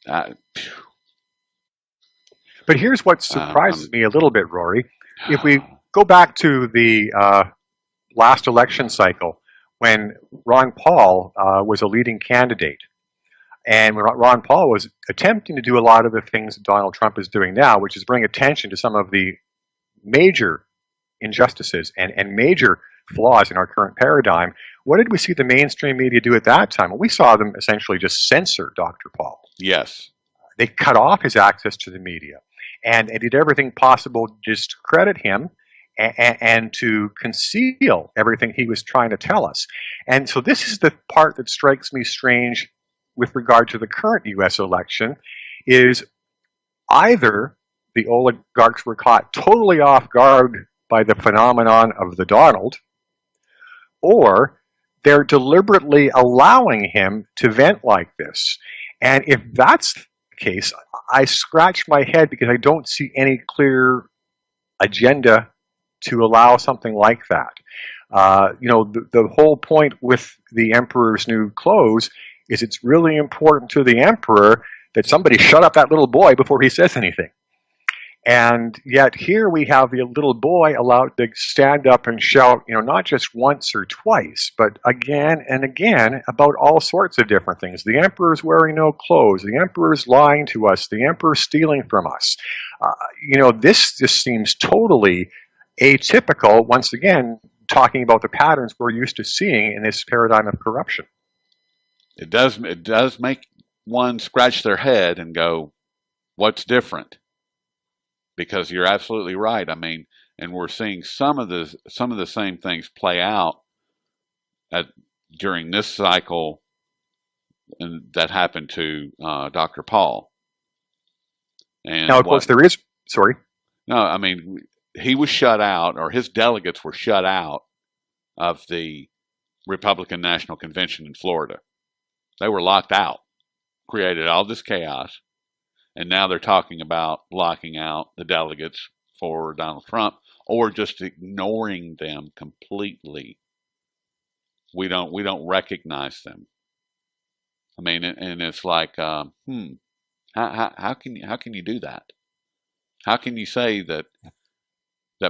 Speaker 1: Uh,
Speaker 2: But here's what surprises me a little bit, Rory. If we go back to the last election cycle, when Ron Paul was a leading candidate, and when Ron Paul was attempting to do a lot of the things that Donald Trump is doing now, which is bring attention to some of the major injustices and major flaws in our current paradigm, what did we see the mainstream media do at that time? Well, we saw them essentially just censor Dr. Paul.
Speaker 1: yes.
Speaker 2: They cut off his access to the media, and they did everything possible to discredit him and to conceal everything he was trying to tell us. And so this is the part that strikes me strange with regard to the current U.S. election, is either the oligarchs were caught totally off guard by the phenomenon of the Donald, or they're deliberately allowing him to vent like this. And if that's the case, I scratch my head, because I don't see any clear agenda to allow something like that. The whole point with the emperor's new clothes is it's really important to the emperor that somebody shut up that little boy before he says anything. And yet here we have the little boy allowed to stand up and shout, not just once or twice, but again and again about all sorts of different things. The emperor's wearing no clothes. The emperor's lying to us. The emperor's stealing from us. This just seems totally atypical, once again, talking about the patterns we're used to seeing in this paradigm of corruption.
Speaker 1: It does make one scratch their head and go, what's different? Because you're absolutely right. I mean, and we're seeing some of the same things play out during this cycle, and that happened to Dr. Paul. And
Speaker 2: now, of course, there is. Sorry.
Speaker 1: No, I mean, he was shut out, or his delegates were shut out of the Republican National Convention in Florida. They were locked out, created all this chaos. And now they're talking about locking out the delegates for Donald Trump, or just ignoring them completely. We don't recognize them. I mean, and it's like, how can you do that? How can you say that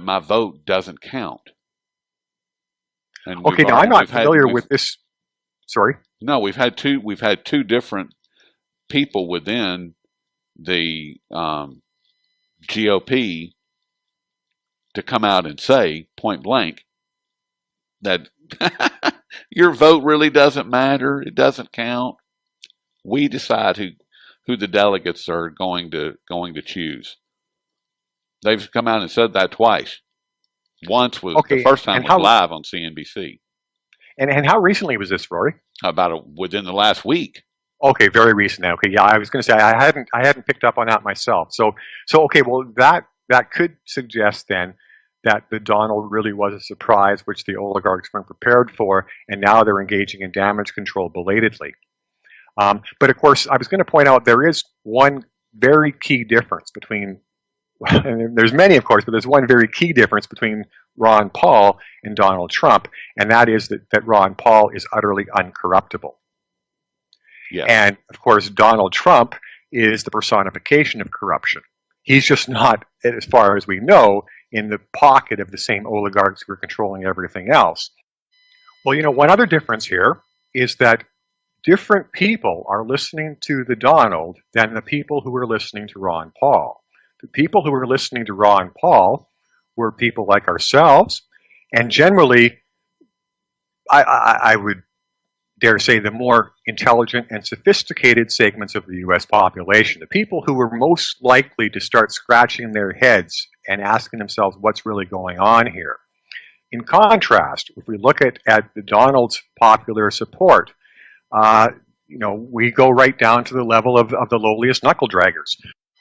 Speaker 1: my vote doesn't count? And
Speaker 2: okay, now I'm not familiar with this. Sorry.
Speaker 1: No, we've had two different people within the GOP to come out and say point blank that your vote really doesn't matter. It doesn't count. We decide who the delegates are going to choose. They've come out and said that twice. Once was the first time was live on CNBC.
Speaker 2: And how recently was this, Rory?
Speaker 1: Within the last week.
Speaker 2: Okay, very recent now. Okay, yeah, I was going to say I hadn't picked up on that myself. So okay, well that could suggest then that the Donald really was a surprise, which the oligarchs weren't prepared for, and now they're engaging in damage control belatedly. But of course, I was going to point out there is one very key difference between and there's many, of course, but there's one very key difference between Ron Paul and Donald Trump, and that is that Ron Paul is utterly uncorruptible.
Speaker 1: Yes.
Speaker 2: And of course, Donald Trump is the personification of corruption. He's just not, as far as we know, in the pocket of the same oligarchs who are controlling everything else. Well, one other difference here is that different people are listening to the Donald than the people who are listening to Ron Paul. The people who were listening to Ron Paul were people like ourselves, and generally, I would dare say, the more intelligent and sophisticated segments of the U.S. population, the people who were most likely to start scratching their heads and asking themselves what's really going on here. In contrast, if we look at the Donald's popular support, we go right down to the level of the lowliest knuckle draggers.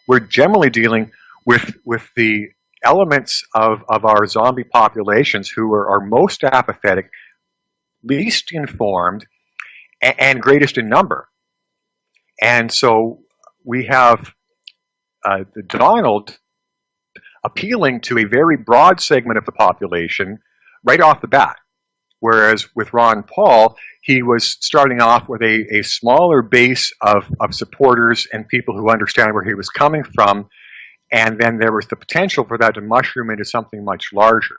Speaker 2: We're generally dealing with the elements of our zombie populations who are most apathetic, least informed, and greatest in number. And so we have the Donald appealing to a very broad segment of the population right off the bat. Whereas with Ron Paul, he was starting off with a smaller base of supporters and people who understand where he was coming from. And then there was the potential for that to mushroom into something much larger.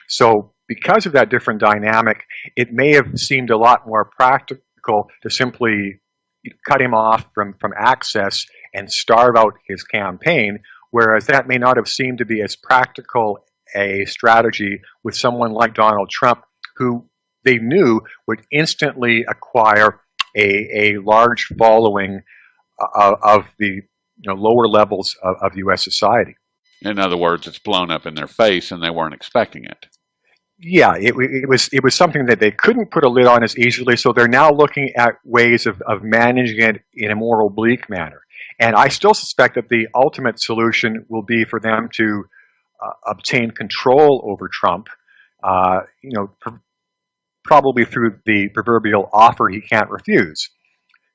Speaker 2: So because of that different dynamic, it may have seemed a lot more practical to simply cut him off from access and starve out his campaign, whereas that may not have seemed to be as practical a strategy with someone like Donald Trump, who they knew would instantly acquire a large following of the lower levels of U.S. society.
Speaker 1: In other words, it's blown up in their face and they weren't expecting it.
Speaker 2: Yeah, it was something that they couldn't put a lid on as easily, so they're now looking at ways of managing it in a more oblique manner. And I still suspect that the ultimate solution will be for them to obtain control over Trump, probably through the proverbial offer he can't refuse.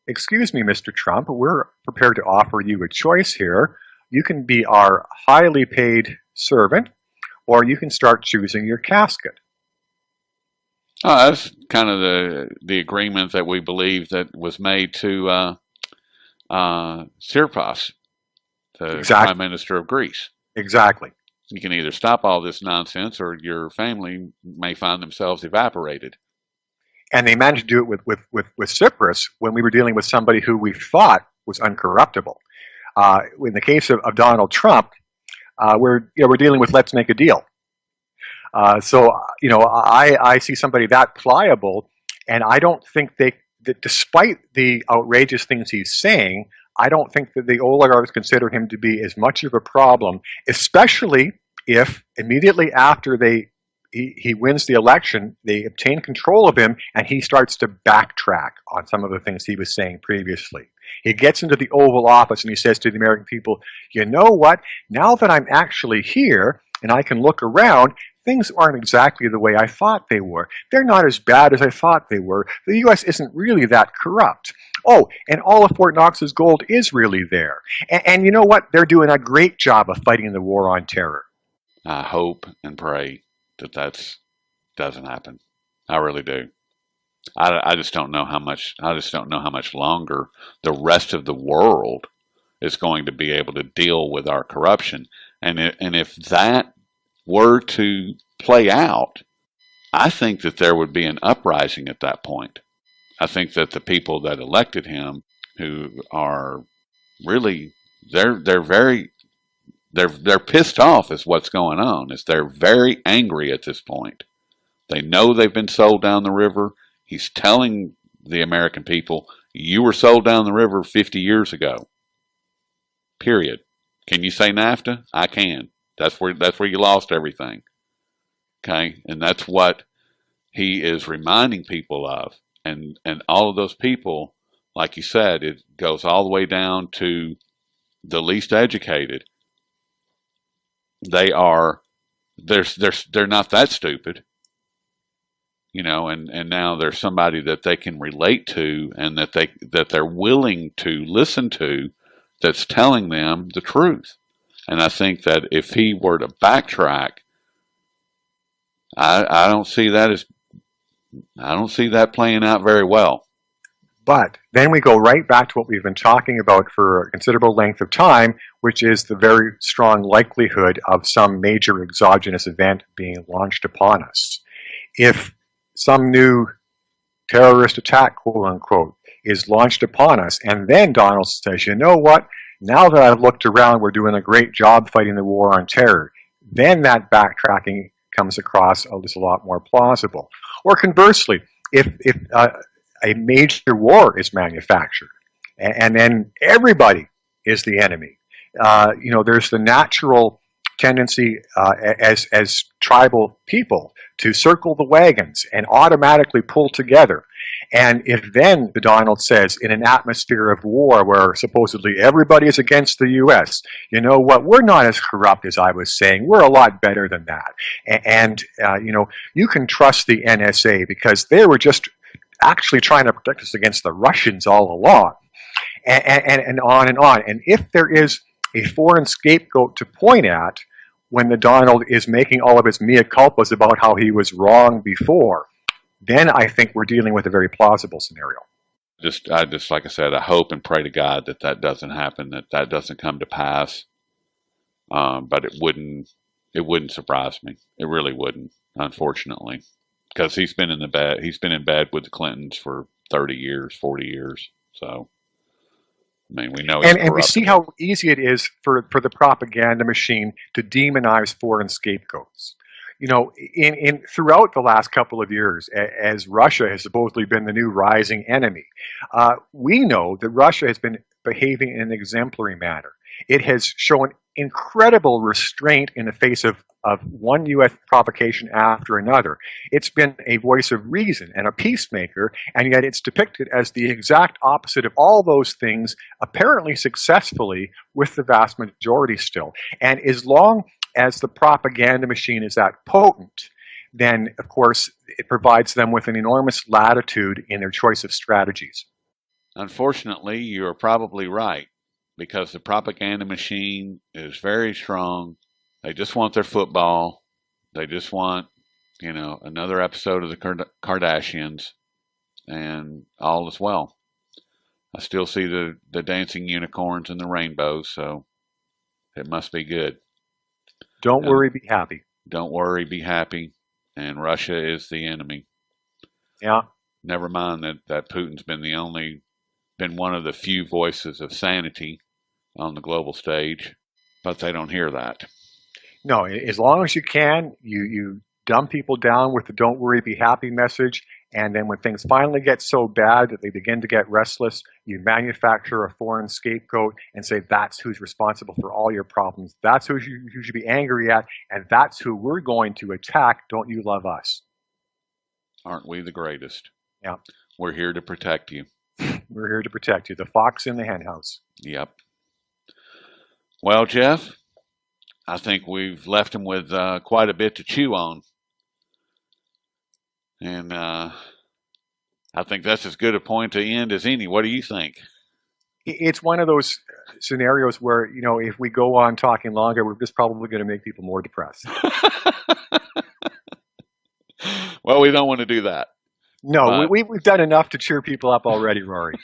Speaker 2: Excuse me, Mr. Trump, we're prepared to offer you a choice here. You can be our highly paid servant, or you can start choosing your casket.
Speaker 1: Oh, that's kind of the agreement that we believe that was made to Tsipras, the Prime Minister of Greece.
Speaker 2: Exactly.
Speaker 1: You can either stop all this nonsense or your family may find themselves evaporated.
Speaker 2: And they managed to do it with Tsipras when we were dealing with somebody who we thought was uncorruptible. In the case of Donald Trump, we're dealing with let's make a deal. So I see somebody that pliable, and I don't think that despite the outrageous things he's saying, I don't think that the oligarchs consider him to be as much of a problem, especially if immediately after he wins the election, they obtain control of him, and he starts to backtrack on some of the things he was saying previously. He gets into the Oval Office and he says to the American people, you know what, now that I'm actually here and I can look around, things aren't exactly the way I thought they were. They're not as bad as I thought they were. The U.S. isn't really that corrupt. Oh, and all of Fort Knox's gold is really there. And you know what? They're doing a great job of fighting the war on terror.
Speaker 1: I hope and pray that doesn't happen. I really do. I just don't know how much. I just don't know how much longer the rest of the world is going to be able to deal with our corruption. And if that were to play out, I think that there would be an uprising at that point. I think that the people that elected him, who are really they're pissed off is what's going on. Is they're very angry at this point. They know they've been sold down the river. He's telling the American people, you were sold down the river 50 years ago. Period. Can you say NAFTA? I can. That's where you lost everything. Okay? And that's what he is reminding people of. And all of those people, like you said, it goes all the way down to the least educated. They're not that stupid. And now there's somebody that they can relate to and that they're willing to listen to that's telling them the truth. And I think that if he were to backtrack, I don't see that as I don't see that playing out very well.
Speaker 2: But then we go right back to what we've been talking about for a considerable length of time, which is the very strong likelihood of some major exogenous event being launched upon us. If some new terrorist attack, quote unquote, is launched upon us, and then Donald says, you know what, now that I've looked around, we're doing a great job fighting the war on terror, then that backtracking comes across just a lot more plausible. Or conversely, if a major war is manufactured, and then everybody is the enemy. There's the natural tendency as tribal people to circle the wagons and automatically pull together. And if then the Donald says, in an atmosphere of war where supposedly everybody is against the U.S., you know what, we're not as corrupt as I was saying. We're a lot better than that. And you can trust the NSA because they were just actually trying to protect us against the Russians all along, and on and on. And if there is a foreign scapegoat to point at when the Donald is making all of his mea culpas about how he was wrong before, then I think we're dealing with a very plausible scenario.
Speaker 1: I just, like I said, I hope and pray to God that that doesn't happen, that doesn't come to pass. But it wouldn't surprise me. It really wouldn't, unfortunately, because he's been in bed with the Clintons for 30 years, 40 years. So, I mean, we know he's
Speaker 2: and we see how easy it is for the propaganda machine to demonize foreign scapegoats. In throughout the last couple of years, as Russia has supposedly been the new rising enemy, we know that Russia has been behaving in an exemplary manner. It has shown incredible restraint in the face of one U.S. provocation after another. It's been a voice of reason and a peacemaker, and yet it's depicted as the exact opposite of all those things, apparently successfully with the vast majority still. And as long as the propaganda machine is that potent, then, of course, it provides them with an enormous latitude in their choice of strategies.
Speaker 1: Unfortunately, you're probably right, because the propaganda machine is very strong. They just want their football. They just want, another episode of the Kardashians, and all is well. I still see the dancing unicorns and the rainbows, so it must be good.
Speaker 2: Don't worry, be happy.
Speaker 1: Don't worry, be happy. And Russia is the enemy.
Speaker 2: Yeah.
Speaker 1: Never mind that Putin's been one of the few voices of sanity on the global stage, but they don't hear that.
Speaker 2: No, as long as you can, you dumb people down with the don't worry, be happy message. And then when things finally get so bad that they begin to get restless, you manufacture a foreign scapegoat and say that's who's responsible for all your problems. That's who you should be angry at, and that's who we're going to attack. Don't you love us?
Speaker 1: Aren't we the greatest?
Speaker 2: Yeah.
Speaker 1: We're here to protect you.
Speaker 2: We're here to protect you. The fox in the henhouse.
Speaker 1: Yep. Well, Jeff, I think we've left him with quite a bit to chew on. And I think that's as good a point to end as any. What do you think?
Speaker 2: It's one of those scenarios where, if we go on talking longer, we're just probably going to make people more depressed.
Speaker 1: Well, we don't want to do that.
Speaker 2: No, we've done enough to cheer people up already, Rory.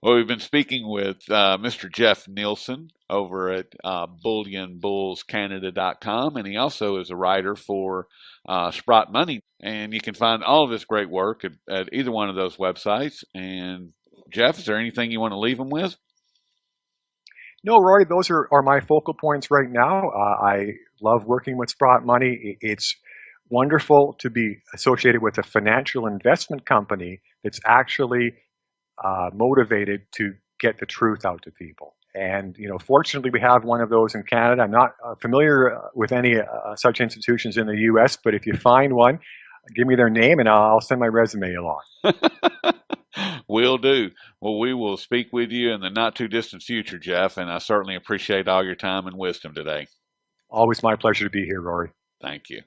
Speaker 1: Well, we've been speaking with Mr. Jeff Nielson over at bullionbullscanada.com, and he also is a writer for Sprott Money. And you can find all of his great work at either one of those websites. And Jeff, is there anything you want to leave them with?
Speaker 2: No, Rory, those are my focal points right now. I love working with Sprott Money. It's wonderful to be associated with a financial investment company that's actually motivated to get the truth out to people. And, fortunately, we have one of those in Canada. I'm not familiar with any such institutions in the U.S., but if you find one, give me their name and I'll send my resume along.
Speaker 1: Will do. Well, we will speak with you in the not too distant future, Jeff, and I certainly appreciate all your time and wisdom today.
Speaker 2: Always my pleasure to be here, Rory.
Speaker 1: Thank you.